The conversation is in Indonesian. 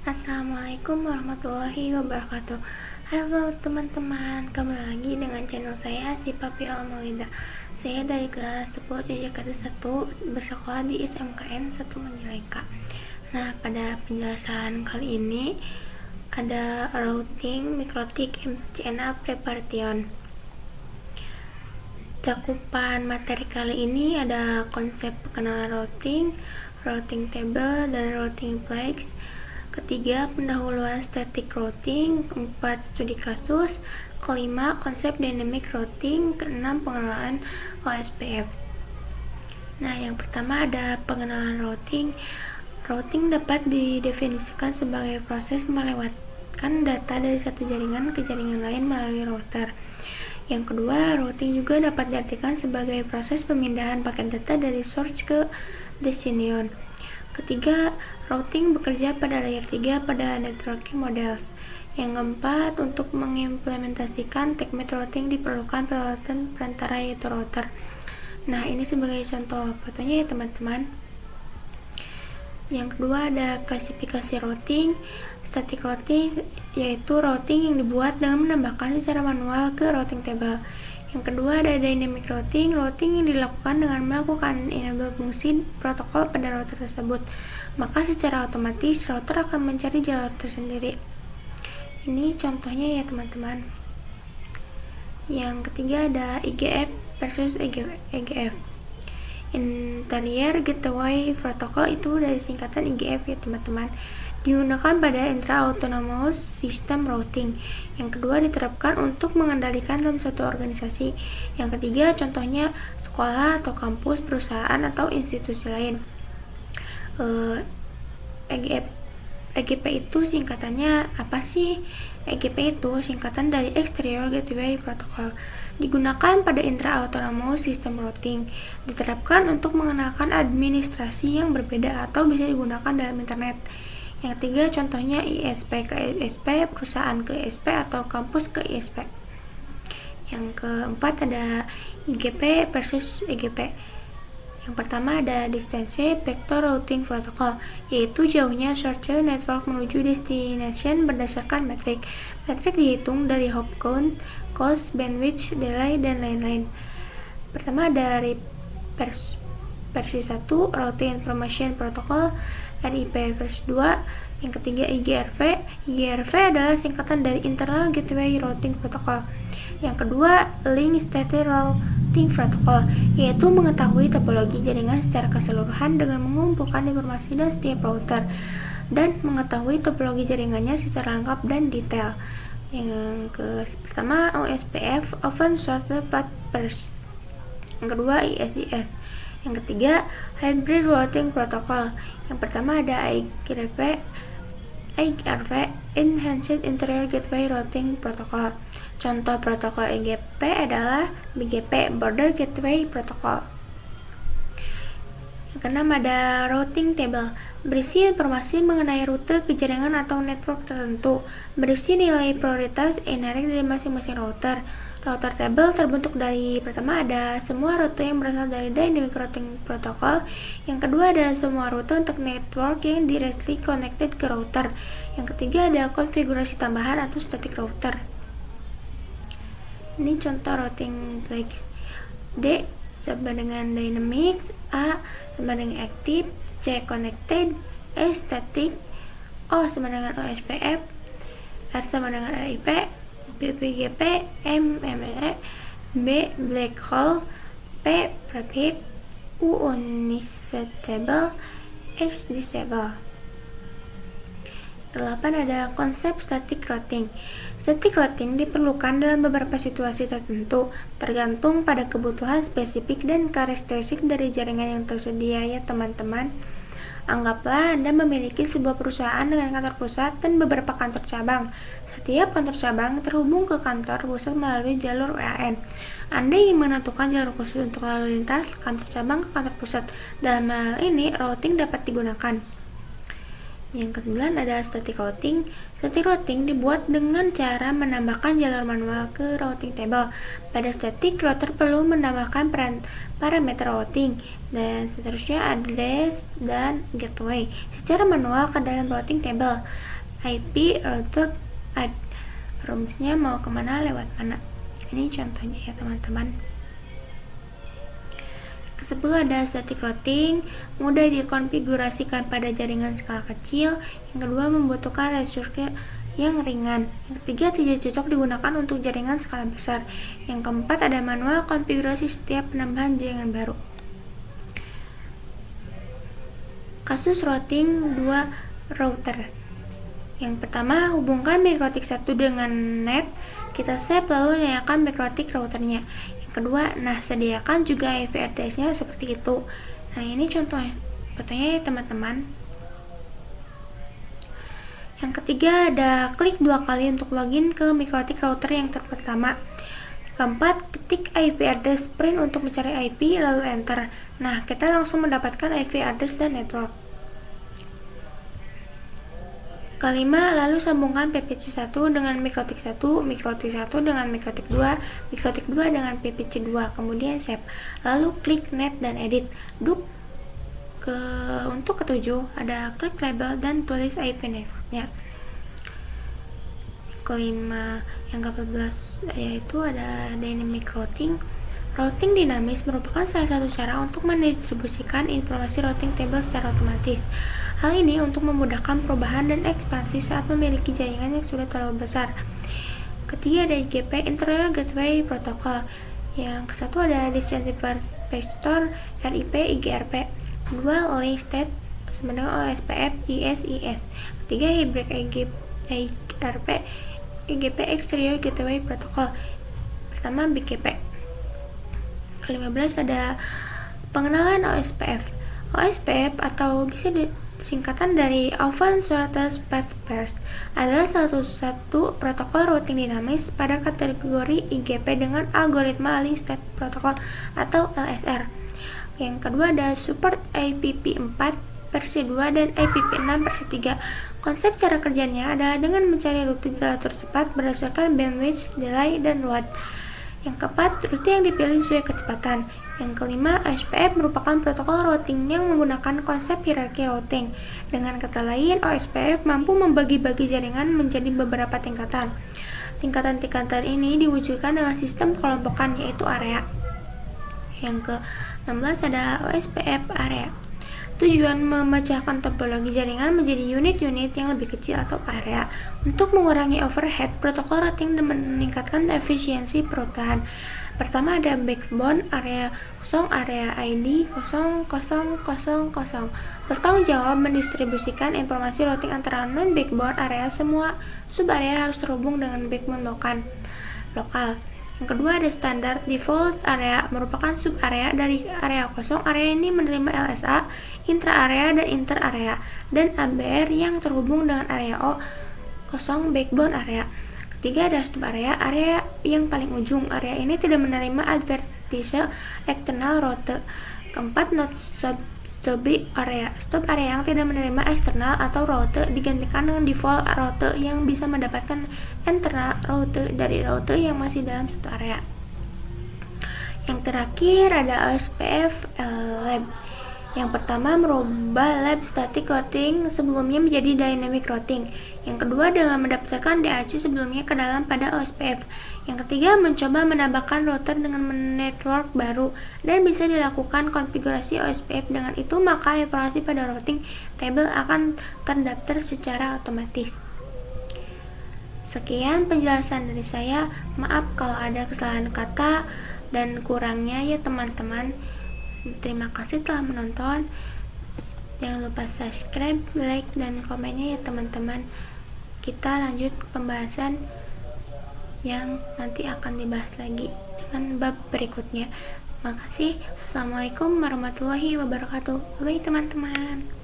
Assalamualaikum warahmatullahi wabarakatuh. Halo teman-teman, kembali lagi dengan channel saya si Papi Al-Maulida. Saya dari kelas 10 Jakarta 1 bersekolah di SMKN 1 Majalengka. Nah, pada penjelasan kali ini ada routing, mikrotik, MCNA, preparation. Cakupan materi kali ini ada konsep pengenalan routing, routing table, dan routing flags. Ketiga, pendahuluan static routing. Keempat, studi kasus. Kelima, konsep dynamic routing. Keenam, pengenalan OSPF. Nah, yang pertama ada pengenalan routing. Routing dapat didefinisikan sebagai proses melewatkan data dari satu jaringan ke jaringan lain melalui router. Yang kedua, routing juga dapat diartikan sebagai proses pemindahan paket data dari source ke destination. Ketiga, routing bekerja pada layer 3 pada networking models. Yang keempat, untuk mengimplementasikan teknik routing diperlukan peralatan perantara yaitu router. Nah, ini sebagai contoh fotonya ya teman-teman. Yang kedua ada klasifikasi routing. Static routing yaitu routing yang dibuat dengan menambahkan secara manual ke routing table. Yang kedua ada dynamic routing yang dilakukan dengan melakukan enable fungsi protokol pada router tersebut. Maka secara otomatis router akan mencari jalur tersendiri. Ini contohnya ya teman-teman. Yang ketiga ada IGF versus EGF. Interior Gateway Protocol itu dari singkatan IGF ya teman-teman, digunakan pada intra-autonomous system routing. Yang kedua diterapkan untuk mengendalikan dalam suatu organisasi. Yang ketiga contohnya sekolah atau kampus, perusahaan atau institusi lain. EGP itu singkatannya apa sih? EGP itu singkatan dari Exterior Gateway Protocol, digunakan pada intra-autonomous system routing, diterapkan untuk mengenalkan administrasi yang berbeda atau bisa digunakan dalam internet. Yang ketiga contohnya ISP ke ISP, perusahaan ke ISP atau kampus ke ISP. Yang keempat ada IGP versus EGP. Yang pertama ada Distance Vector Routing Protocol, yaitu jauhnya source network menuju destination berdasarkan metrik. Metrik dihitung dari hop count, cost, bandwidth, delay, dan lain-lain. Pertama ada versi 1 Routing Information Protocol, RIP versi 2. Yang ketiga IGRV. IGRV adalah singkatan dari Internal Gateway Routing Protocol. Yang kedua Link State Routing Protocol, yaitu mengetahui topologi jaringan secara keseluruhan dengan mengumpulkan informasi dari setiap router dan mengetahui topologi jaringannya secara lengkap dan detail. Yang pertama OSPF, Open Source Platforms. Yang kedua ISIS. Yang ketiga Hybrid Routing Protocol. Yang pertama ada IGRV, Enhanced Interior Gateway Routing Protocol. Contoh protokol EGP adalah BGP, Border Gateway Protocol. Yang keenam ada routing table, berisi informasi mengenai rute ke jaringan atau network tertentu, berisi nilai prioritas inherent dari masing-masing router. Router table terbentuk dari pertama ada semua rute yang berasal dari dynamic routing protocol. Yang kedua ada semua rute untuk network yang directly connected ke router. Yang ketiga ada konfigurasi tambahan atau static router. Ini contoh routing flags. D sama dengan dynamic, A sama dengan active, C connected, E static, O sama dengan OSPF, R sama dengan RIP, B BGP, M MLE, B black hole, P private, U unstable, X disable. 8 ada konsep static routing. Static routing diperlukan dalam beberapa situasi tertentu, tergantung pada kebutuhan spesifik dan karakteristik dari jaringan yang tersedia ya teman-teman. Anggaplah Anda memiliki sebuah perusahaan dengan kantor pusat dan beberapa kantor cabang. Setiap kantor cabang terhubung ke kantor pusat melalui jalur WAN. Anda ingin menentukan jalur khusus untuk lalu lintas kantor cabang ke kantor pusat. Dalam hal ini, routing dapat digunakan. Yang ke-9 ada static routing. Static routing dibuat dengan cara menambahkan jalur manual ke routing table. Pada static, router perlu menambahkan parameter routing dan seterusnya address dan gateway secara manual ke dalam routing table. IP router rumusnya mau kemana lewat mana. Ini contohnya ya teman-teman. Ke-10 ada static routing, mudah dikonfigurasikan pada jaringan skala kecil. Yang kedua, membutuhkan resource yang ringan. Yang ketiga, tidak cocok digunakan untuk jaringan skala besar. Yang keempat, ada manual konfigurasi setiap penambahan jaringan baru. Kasus routing 2 router. Yang pertama, hubungkan backrouting 1 dengan net. Kita save lalu nyalakan backrouting routernya. Kedua, sediakan juga IP address-nya seperti itu. Nah, ini contohnya ya teman-teman. Yang ketiga, ada klik 2 kali untuk login ke MikroTik router yang pertama. Keempat, ketik IP address print untuk mencari IP lalu enter. Nah, kita langsung mendapatkan IP address dan network. Kelima, lalu sambungkan PPC 1 dengan MikroTik 1, MikroTik 1 dengan MikroTik 2, MikroTik 2 dengan PPC 2, kemudian save. Lalu klik net dan edit. Untuk ketujuh, ada klik label dan tulis IP networknya. Kelima, yang ke-14 yaitu ada dynamic routing. Routing dinamis merupakan salah satu cara untuk mendistribusikan informasi routing table secara otomatis. Hal ini untuk memudahkan perubahan dan ekspansi saat memiliki jaringan yang sudah terlalu besar. Ketiga, ada IGP, Internal Gateway Protocol. Yang ke-1 ada Decentralized RIP IGRP. Kedua, Link State sebenarnya OSPF ISIS. Ketiga, Hybrid IGRP IGP Exterior Gateway Protocol. Pertama, BGP. Ke-15 ada pengenalan OSPF. OSPF atau bisa disingkatan dari Open Shortest Path First adalah satu protokol routing dinamis pada kategori IGP dengan algoritma Link State Protocol atau LSR. Yang kedua ada support IPv4 versi 2 dan IPv6 versi 3. Konsep cara kerjanya adalah dengan mencari rute jalur tercepat berdasarkan bandwidth, delay, dan load. Yang keempat, rute yang dipilih sesuai kecepatan. Yang kelima, OSPF merupakan protokol routing yang menggunakan konsep hierarki routing. Dengan kata lain, OSPF mampu membagi-bagi jaringan menjadi beberapa tingkatan. Tingkatan-tingkatan ini diwujudkan dengan sistem kelompokan yaitu area. Yang ke-16 ada OSPF area. Tujuan memecahkan topologi jaringan menjadi unit-unit yang lebih kecil atau area untuk mengurangi overhead protokol routing dan meningkatkan efisiensi perubahan. Pertama ada backbone area 0, area ID 0000. Bertanggung jawab mendistribusikan informasi routing antara non-backbone area. Semua sub-area harus terhubung dengan backbone lokal. Yang kedua ada standar default area, merupakan sub area dari area kosong. Area ini menerima LSA, intra area dan inter area, dan ABR yang terhubung dengan area O kosong backbone area. Ketiga ada stop area, area yang paling ujung. Area ini tidak menerima advertise external route. Keempat not stop area. Stop area yang tidak menerima eksternal atau route digantikan dengan default route yang bisa mendapatkan internal route dari route yang masih dalam satu area. Yang terakhir ada OSPF lab. Yang pertama merubah lab static routing sebelumnya menjadi dynamic routing. Yang kedua dengan mendaftarkan DAC sebelumnya ke dalam pada OSPF. Yang ketiga mencoba menambahkan router dengan network baru dan bisa dilakukan konfigurasi OSPF. Dengan itu maka informasi pada routing table akan terdaftar secara otomatis. Sekian penjelasan dari saya. Maaf kalau ada kesalahan kata dan kurangnya ya teman-teman. Terima kasih telah menonton. Jangan lupa subscribe, like, dan komennya ya teman-teman. Kita lanjut pembahasan yang nanti akan dibahas lagi dengan bab berikutnya. Makasih. Assalamualaikum warahmatullahi wabarakatuh. Bye teman-teman.